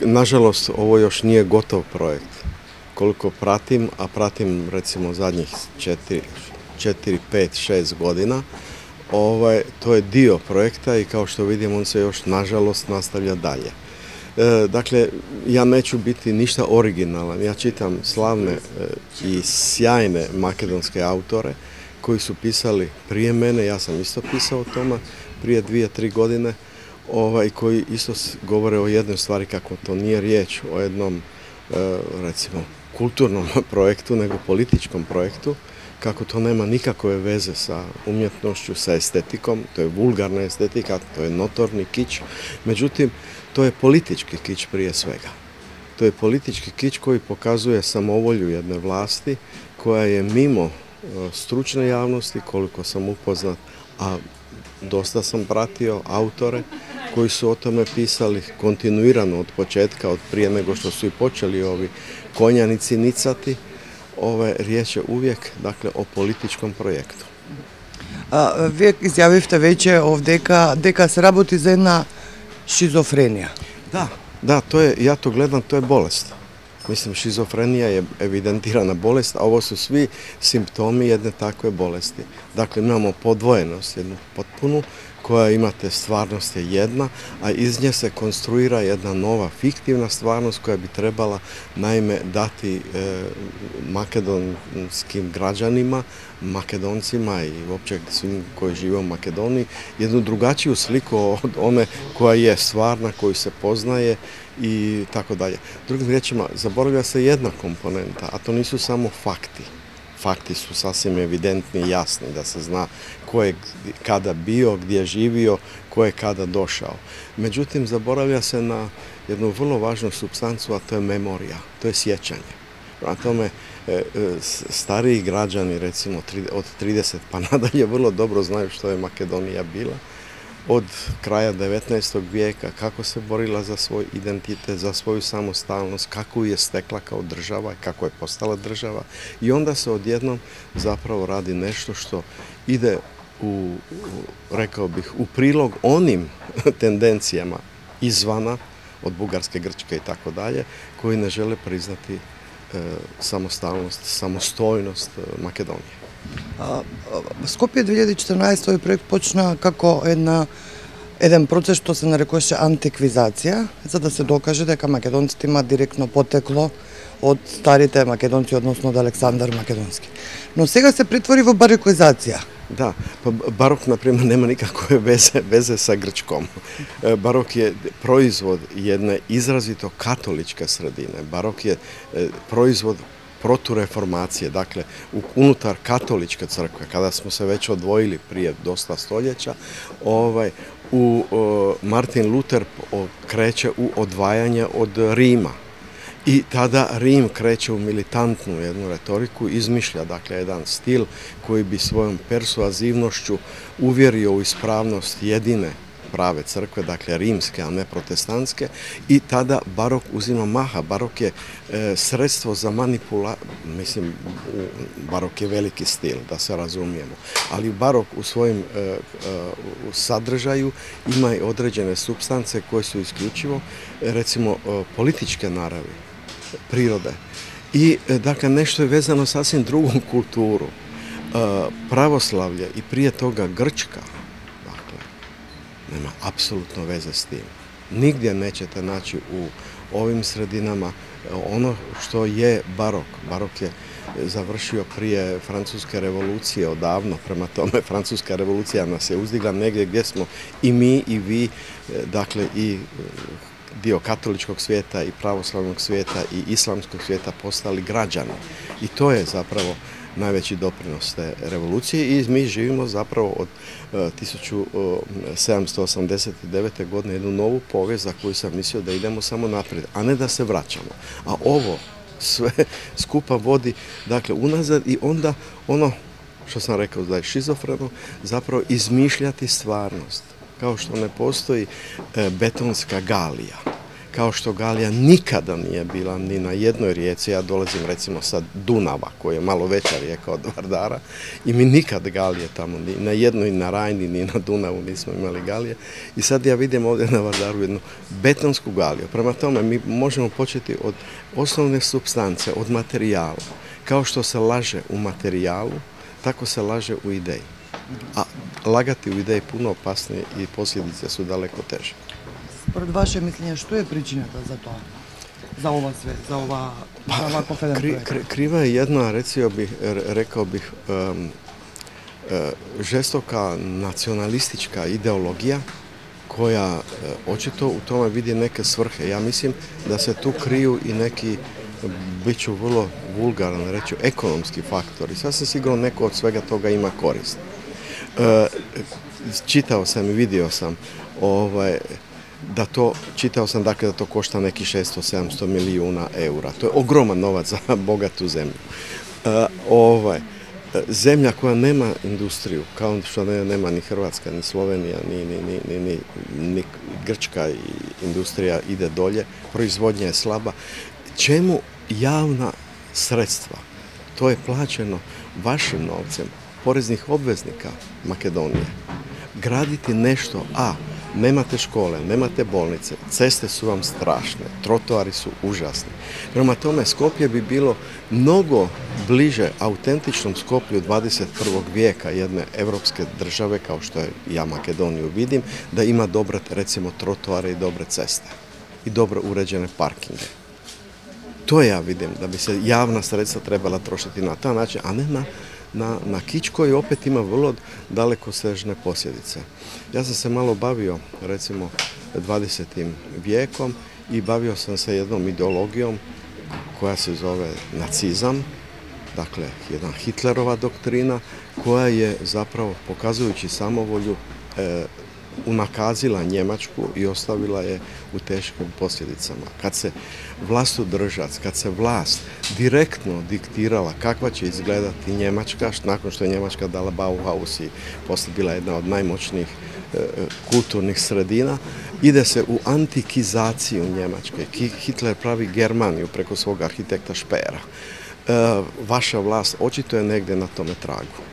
Nažalost, ovo još nije gotov projekt. Koliko pratim, a pratim recimo zadnjih 4, 5, 6 godina, to je dio projekta i kao što vidim on se još nažalost nastavlja dalje. Dakle, ja neću biti ništa originalan, ja čitam slavne i sjajne makedonske autore koji su pisali prije mene, ja sam isto pisao o tome prije 2-3 godine, koji isto govore o jednoj stvari kako to nije riječ o jednom, recimo, kulturnom projektu, nego političkom projektu, kako to nema nikakve veze sa umjetnošću, sa estetikom, to je vulgarna estetika, to je notorni kič, međutim, to je politički kič prije svega. To je politički kič koji pokazuje samovolju jedne vlasti koja je mimo stručne javnosti, koliko sam upoznat, a dosta sam pratio autore koji su o tome pisali kontinuirano od početka, od prije nego što su i počeli ovi konjanici nicati. Riječ je uvijek, dakle, o političkom projektu. Вие изјавивте веќе овдека дека се работи за една шизофренија. Da, ja to gledam, to je bolest. Mislim, šizofrenija je evidentirana bolest, a ovo su svi simptomi jedne takve bolesti. Dakle, imamo podvojenost, jednu potpunu, koja imate stvarnost je jedna, a iz nje se konstruira jedna nova fiktivna stvarnost koja bi trebala naime dati makedonskim građanima, Makedoncima i uopće svim koji žive u Makedoniji jednu drugačiju sliku od one koja je stvarna, koju se poznaje i tako dalje. Drugim riječima, zaboravlja se jedna komponenta, a to nisu samo fakti. Fakti su sasvim evidentni i jasni, da se zna ko je kada bio, gdje je živio, ko je kada došao. Međutim, zaboravlja se na jednu vrlo važnu supstancu, a to je memorija, to je sjećanje. Prema tome, stariji građani, recimo od 30 pa nadalje, vrlo dobro znaju što je Makedonija bila. Od kraja 19. vijeka, kako se borila za svoj identitet, za svoju samostalnost, kako je stekla kao država i kako je postala država. I onda se odjednom zapravo radi nešto što ide rekao bih, u prilog onim tendencijama izvana, od Bugarske, Grčke i tako dalje, koji ne žele priznati samostalnost, samostojnost Makedonije. Скопје 2014 овој проект почна како еден процес што се нарекуваше антиквизација, за да се докаже дека македонците имаат директно потекло од старите македонци, односно од Александар Македонски. Но сега се претвори во барокоизација. Da, pa barok, na primjer, nema nikakve veze sa Grčkom. Barok je proizvod jedne izrazito katoličke sredine. Barok je proizvod protureformacije, dakle, unutar katoličke crkve, kada smo se već odvojili prije dosta stoljeća, Martin Luther kreće u odvajanje od Rima. I tada Rim kreće u militantnu jednu retoriku, izmišlja, dakle, jedan stil koji bi svojom persuazivnošću uvjerio u ispravnost jedine prave crkve, dakle rimske, a ne protestantske, i tada barok uzima maha. Barok je sredstvo za mislim, barok je veliki stil, da se razumijemo, ali barok u svojem sadržaju ima i određene supstance koje su isključivo, recimo, političke naravi, prirode. I, dakle, nešto je vezano sasvim drugom kulturu. Pravoslavlje i prije toga Grčka, nema apsolutno veze s tim. Nigdje nećete naći u ovim sredinama ono što je barok. Barok je završio prije Francuske revolucije odavno, prema tome Francuska revolucija nas je uzdigla negdje gdje smo i mi i vi, dakle i dio katoličkog svijeta i pravoslavnog svijeta i islamskog svijeta postali građani. I to je zapravo najveći doprinos te revolucije i mi živimo zapravo od 1789. godine jednu novu povijest za koju sam mislio da idemo samo naprijed, a ne da se vraćamo. A ovo sve skupa vodi, dakle, unazad i onda ono što sam rekao da je šizofreno, zapravo izmišljati stvarnost. Kao što ne postoji betonska Galija, kao što Galija nikada nije bila ni na jednoj rijeci. Ja dolazim recimo sa Dunava, koja je malo veća rijeka od Vardara, i mi nikad Galije tamo, ni na jednoj, na Rajni, ni na Dunavu nismo imali Galije. I sad ja vidim ovdje na Vardaru jednu betonsku Galiju. Prema tome mi možemo početi od osnovne supstance, od materijala. Kao što se laže u materijalu, tako se laže u ideji. A lagati u ideji puno opasnije i posljedice su daleko teže. Pored vaše mišljenja, što je pričinata za to? Za ovo sve, za ovako projekt? Kriva je jedna, rekao bih, žestoka nacionalistička ideologija koja očito u tome vidi neke svrhe. Ja mislim da se tu kriju i neki, bit ću vrlo vulgaran reći, ekonomski faktori. Sasvim sigurno neko od svega toga ima korist. Čitao sam i vidio sam čitao sam dakle da to košta neki 600-700 milijuna eura. To je ogroman novac za bogatu zemlju. Zemlja koja nema industriju, kao što nema ni Hrvatska, ni Slovenija, ni Grčka, i industrija ide dolje, proizvodnja je slaba. Čemu javna sredstva? To je plaćeno vašim novcem, poreznih obveznika Makedonije. Graditi nešto, nemate škole, nemate bolnice, ceste su vam strašne, trotoari su užasni. Prema tome, Skopje bi bilo mnogo bliže autentičnom Skoplju 21. vijeka jedne evropske države, kao što ja Makedoniju vidim, da ima dobre, recimo, trotoare i dobre ceste i dobro uređene parkinge. To ja vidim, da bi se javna sredstva trebala trošiti na taj način, a ne na kič koji opet ima vrlo dalekosežne posljedice. Ja sam se malo bavio, recimo, 20. vijekom i bavio sam se jednom ideologijom koja se zove nacizam, dakle, jedna Hitlerova doktrina koja je zapravo, pokazujući samovolju, unakazila Njemačku i ostavila je u teškim posljedicama. Kad se vlastodržac, kad se vlast direktno diktirala kakva će izgledati Njemačka, nakon što je Njemačka dala Bauhaus i poslije bila jedna od najmoćnijih kulturnih sredina, ide se u antikizaciju Njemačke. Hitler pravi Germaniju preko svog arhitekta Špera. Vaša vlast očito je negdje na tome tragu.